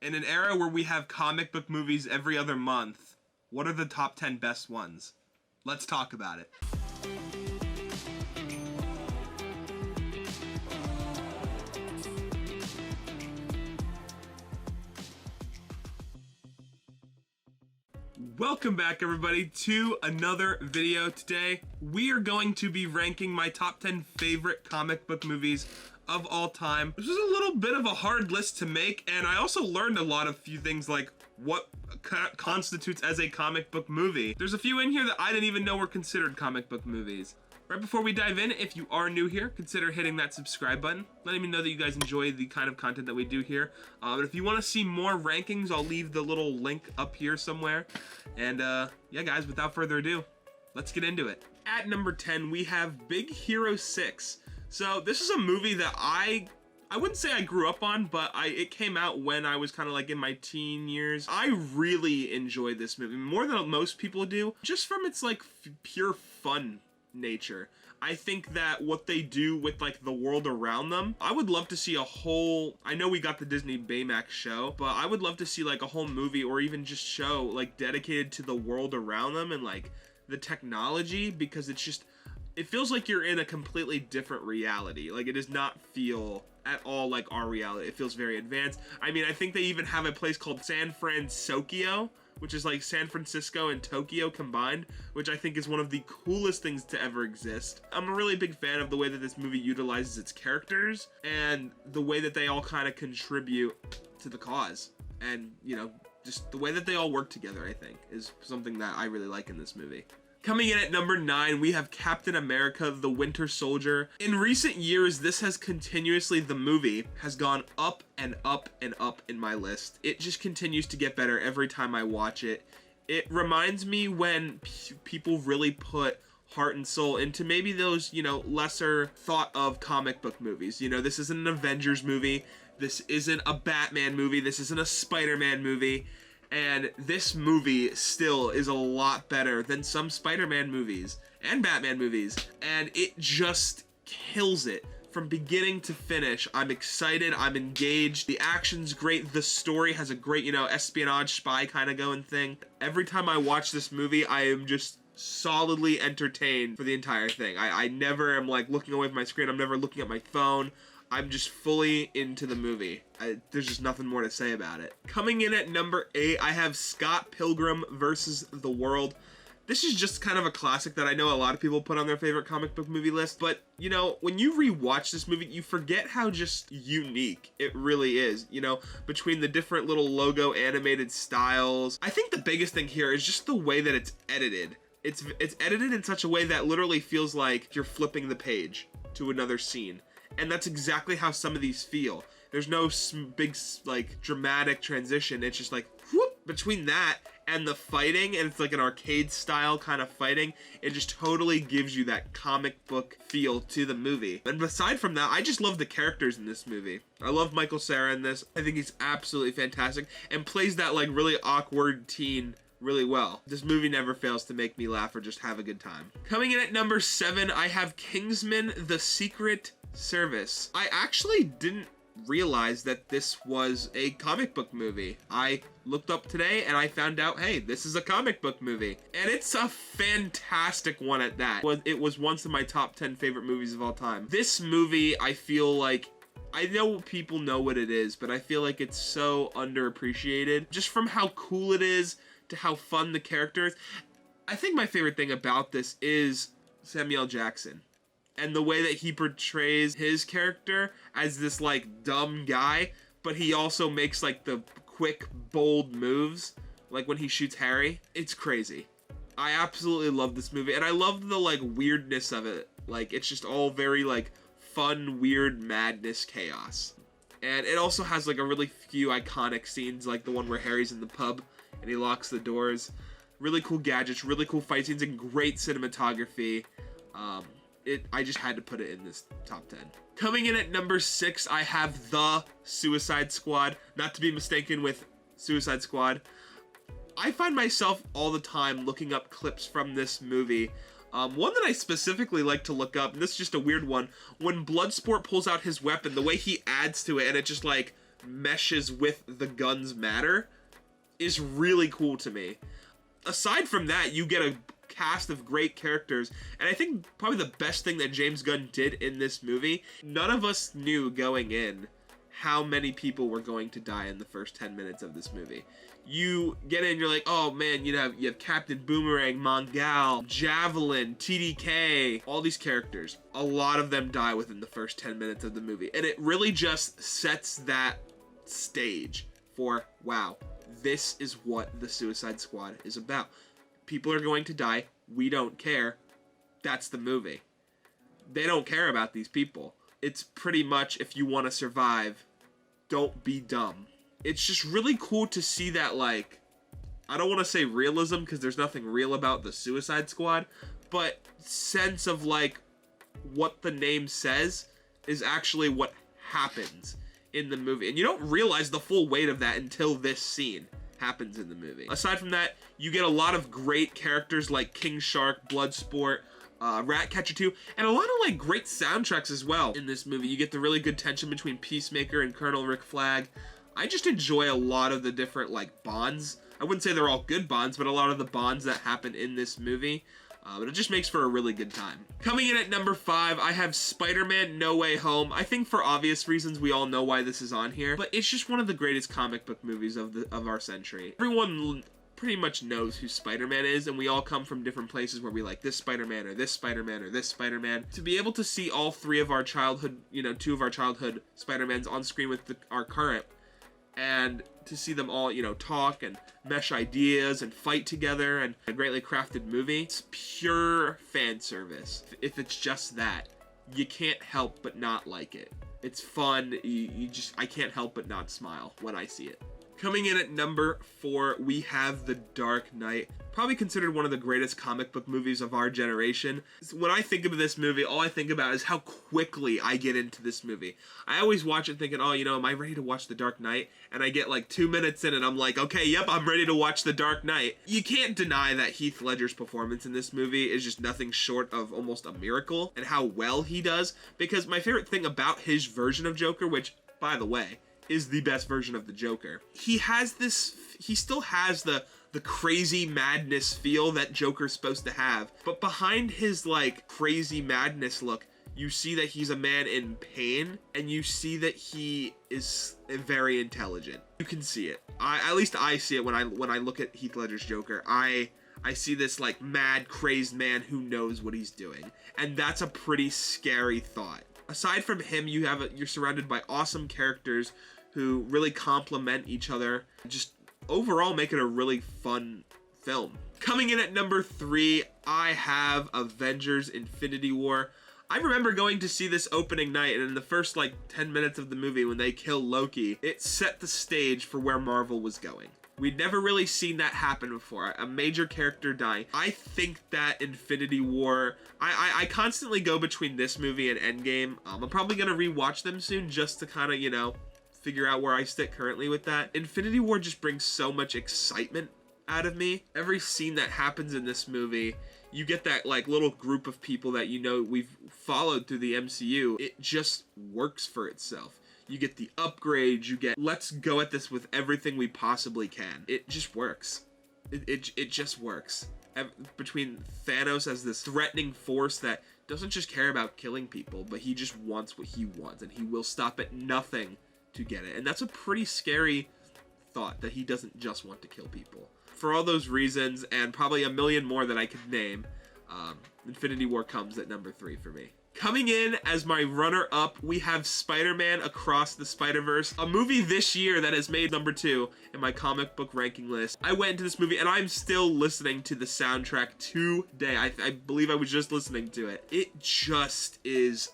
In an era where we have comic book movies every other month, what are the top 10 best ones? Let's talk about it. Welcome back, everybody, to another video. Today, we are going to be ranking my top 10 favorite comic book movies of all time. This was a little bit of a hard list to make, and I also learned a few things like what constitutes as a comic book movie. There's a few in here that I didn't even know were considered comic book movies. Right before we dive in, if you are new here, consider hitting that subscribe button, letting me know that you guys enjoy the kind of content that we do here. But if you want to see more rankings, I'll leave the little link up here somewhere. And yeah, guys, without further ado, let's get into it. At number 10, we have Big Hero 6. So this is a movie that I wouldn't say I grew up on, but it came out when I was kind of like in my teen years. I really enjoyed this movie, more than most people do, just from its like pure fun nature. I think that what they do with like the world around them, I would love to see a whole, I know we got the Disney Baymax show, but I would love to see like a whole movie or even just show like dedicated to the world around them and like the technology, because it's just, it feels like you're in a completely different reality. Like it does not feel at all like our reality. It feels very advanced. I mean, I think they even have a place called San Francisco, which is like San Francisco and Tokyo combined, which I think is one of the coolest things to ever exist. I'm a really big fan of the way that this movie utilizes its characters and the way that they all kind of contribute to the cause. And, you know, just the way that they all work together, I think, is something that I really like in this movie. Coming in at number 9, we have Captain America: The Winter Soldier. In recent years, this has continuously, the movie has gone up and up and up in my list. It just continues to get better every time I watch it. It reminds me when people really put heart and soul into maybe those, you know, lesser thought of comic book movies. You know, this isn't an Avengers movie. This isn't a Batman movie. This isn't a Spider-Man movie. And this movie still is a lot better than some Spider-Man movies and Batman movies. And it just kills it from beginning to finish. I'm excited, I'm engaged, the action's great, the story has a great, you know, espionage spy kind of going thing. Every time I watch this movie, I am just solidly entertained for the entire thing. I never am like looking away from my screen, I'm never looking at my phone. I'm just fully into the movie. There's just nothing more to say about it. Coming in at number 8, I have Scott Pilgrim vs. the World. This is just kind of a classic that I know a lot of people put on their favorite comic book movie list, but you know, when you rewatch this movie, you forget how just unique it really is, you know, between the different little logo animated styles. I think the biggest thing here is just the way that it's edited. It's edited in such a way that literally feels like you're flipping the page to another scene. And that's exactly how some of these feel. There's no big, like, dramatic transition. It's just like, whoop, between that and the fighting, and it's like an arcade style kind of fighting, it just totally gives you that comic book feel to the movie. And aside from that, I just love the characters in this movie. I love Michael Cera in this. I think he's absolutely fantastic and plays that, like, really awkward teen really well. This movie never fails to make me laugh or just have a good time. Coming in at number 7, I have Kingsman: The Secret Service. I actually didn't realize that this was a comic book movie. I looked up today and I found out, hey, this is a comic book movie. And it's a fantastic one at that. It was once in my top 10 favorite movies of all time. This movie, I feel like, I know people know what it is, but I feel like it's so underappreciated. Just from how cool it is to how fun the character is. I think my favorite thing about this is Samuel Jackson and the way that he portrays his character as this like dumb guy, but he also makes like the quick, bold moves, like when he shoots Harry. It's crazy. I absolutely love this movie, and I love the like weirdness of it. Like it's just all very like fun, weird madness, chaos. And it also has like a really few iconic scenes, like the one where Harry's in the pub and he locks the doors. Really cool gadgets, really cool fight scenes, and great cinematography. I just had to put it in this top 10. Coming in at number 6, I have The Suicide Squad, not to be mistaken with Suicide Squad. I find myself all the time looking up clips from this movie. One that I specifically like to look up, and this is just a weird one, when Bloodsport pulls out his weapon, the way he adds to it, and it just like meshes with the guns matter is really cool to me. Aside from that, you get a cast of great characters, and I think probably the best thing that James Gunn did in this movie, none of us knew going in how many people were going to die in the first 10 minutes of this movie. You get in, you're like, oh man, you have Captain Boomerang, Mongal, Javelin, TDK, all these characters. A lot of them die within the first 10 minutes of the movie, and it really just sets that stage for, wow, this is what the Suicide Squad is about. People are going to die. We don't care. That's the movie. They don't care about these people. It's pretty much, if you want to survive, don't be dumb. It's just really cool to see that, like, I don't want to say realism because there's nothing real about the Suicide Squad, but sense of, like, what the name says is actually what happens in the movie. And you don't realize the full weight of that until this scene happens in the movie. Aside from that, you get a lot of great characters like King Shark, Bloodsport, Ratcatcher 2, and a lot of like great soundtracks as well in this movie. You get the really good tension between Peacemaker and Colonel Rick Flag. I just enjoy a lot of the different like bonds. I wouldn't say they're all good bonds, but a lot of the bonds that happen in this movie. But it just makes for a really good time. Coming in at number 5, I have Spider-Man No Way Home. I think for obvious reasons, we all know why this is on here, but it's just one of the greatest comic book movies of our century. Everyone pretty much knows who Spider-Man is, and we all come from different places where we like this Spider-Man or this Spider-Man or this Spider-Man. To be able to see all 3 of our childhood, 2 of our childhood Spider-Mans on screen with our current, and to see them all, talk and mesh ideas and fight together, and a greatly crafted movie. It's pure fan service. If it's just that, you can't help but not like it. It's fun. I can't help but not smile when I see it. Coming in at number 4, we have The Dark Knight. Probably considered one of the greatest comic book movies of our generation. When I think of this movie, all I think about is how quickly I get into this movie. I always watch it thinking, oh, am I ready to watch The Dark Knight? And I get like 2 minutes in and I'm like, okay, yep, I'm ready to watch The Dark Knight. You can't deny that Heath Ledger's performance in this movie is just nothing short of almost a miracle, and how well he does. Because my favorite thing about his version of Joker, which, by the way, is the best version of the Joker, he still has the crazy madness feel that Joker's supposed to have. But behind his like crazy madness look, you see that he's a man in pain, and you see that he is very intelligent. You can see it. At least I see it when I look at Heath Ledger's Joker. I see this like mad, crazed man who knows what he's doing, and that's a pretty scary thought. Aside from him, you're surrounded by awesome characters who really complement each other. Just overall make it a really fun film. Coming in at number 3, I have Avengers Infinity War. I remember going to see this opening night, and in the first like 10 minutes of the movie when they kill Loki, it set the stage for where Marvel was going. We'd never really seen that happen before, a major character dying. I think that Infinity War, I constantly go between this movie and Endgame. I'm probably gonna rewatch them soon just to kind of, figure out where I sit currently with that. Infinity War just brings so much excitement out of me. Every scene that happens in this movie, you get that like little group of people that we've followed through the MCU. It just works for itself. You get the upgrades, you get, let's go at this with everything we possibly can. It just works. It just works. Between Thanos as this threatening force that doesn't just care about killing people, but he just wants what he wants, and he will stop at nothing to get it. And that's a pretty scary thought, that he doesn't just want to kill people. For all those reasons, and probably a million more that I could name, Infinity War comes at number 3 for me. Coming in as my runner-up, we have Spider-Man Across the Spider-Verse, a movie this year that has made number 2 in my comic book ranking list. I went into this movie and I'm still listening to the soundtrack today. I believe I was just listening to it. It just is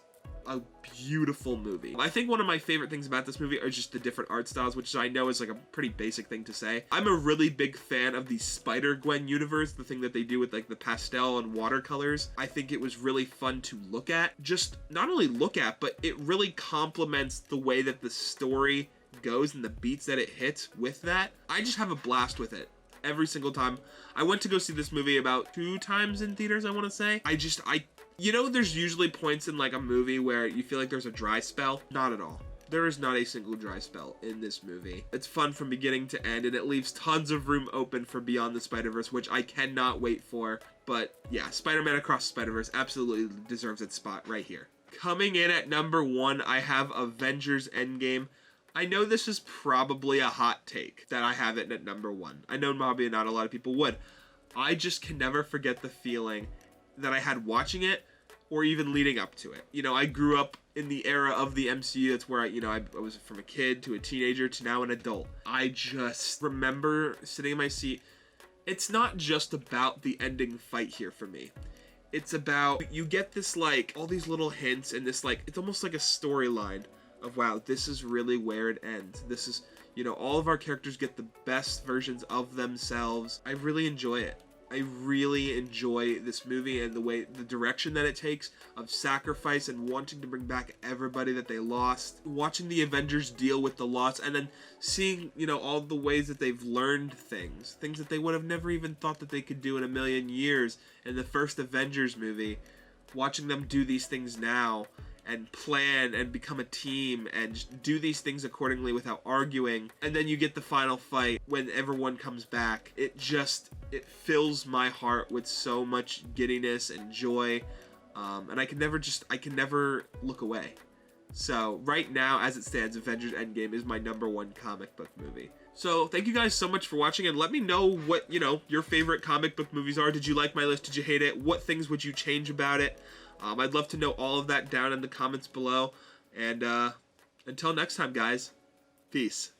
a beautiful movie. I think one of my favorite things about this movie are just the different art styles, which I know is like a pretty basic thing to say. I'm a really big fan of the Spider-Gwen universe, the thing that they do with like the pastel and watercolors. I think it was really fun to look at. Just not only look at, but it really complements the way that the story goes and the beats that it hits with that. I just have a blast with it every single time. I went to go see this movie about 2 times in theaters, I want to say. There's usually points in like a movie where you feel like there's a dry spell. Not at all. There is not a single dry spell in this movie. It's fun from beginning to end, and it leaves tons of room open for Beyond the Spider-Verse, which I cannot wait for. But yeah, Spider-Man Across the Spider-Verse absolutely deserves its spot right here. Coming in at number 1, I have Avengers Endgame. I know this is probably a hot take that I have it at number 1. I know probably not a lot of people would. I just can never forget the feeling that I had watching it, or even leading up to it. You know, I grew up in the era of the MCU. That's where I was from a kid to a teenager to now an adult. I just remember sitting in my seat. It's not just about the ending fight here for me. It's about, you get this, like, all these little hints and this, like, it's almost like a storyline of, wow, this is really where it ends. This is, you know, all of our characters get the best versions of themselves. I really enjoy it. I really enjoy this movie and the direction that it takes of sacrifice and wanting to bring back everybody that they lost. Watching the Avengers deal with the loss and then seeing, you know, all the ways that they've learned things that they would have never even thought that they could do in a million years in the first Avengers movie. Watching them do these things now and plan and become a team and do these things accordingly without arguing. And then you get the final fight when everyone comes back. It fills my heart with so much giddiness and joy. And I can never look away. So right now, as it stands, Avengers Endgame is my number 1 comic book movie. So thank you guys so much for watching, and let me know what, you know, your favorite comic book movies are. Did you like my list? Did you hate it? What things would you change about it? I'd love to know all of that down in the comments below. And until next time, guys, peace.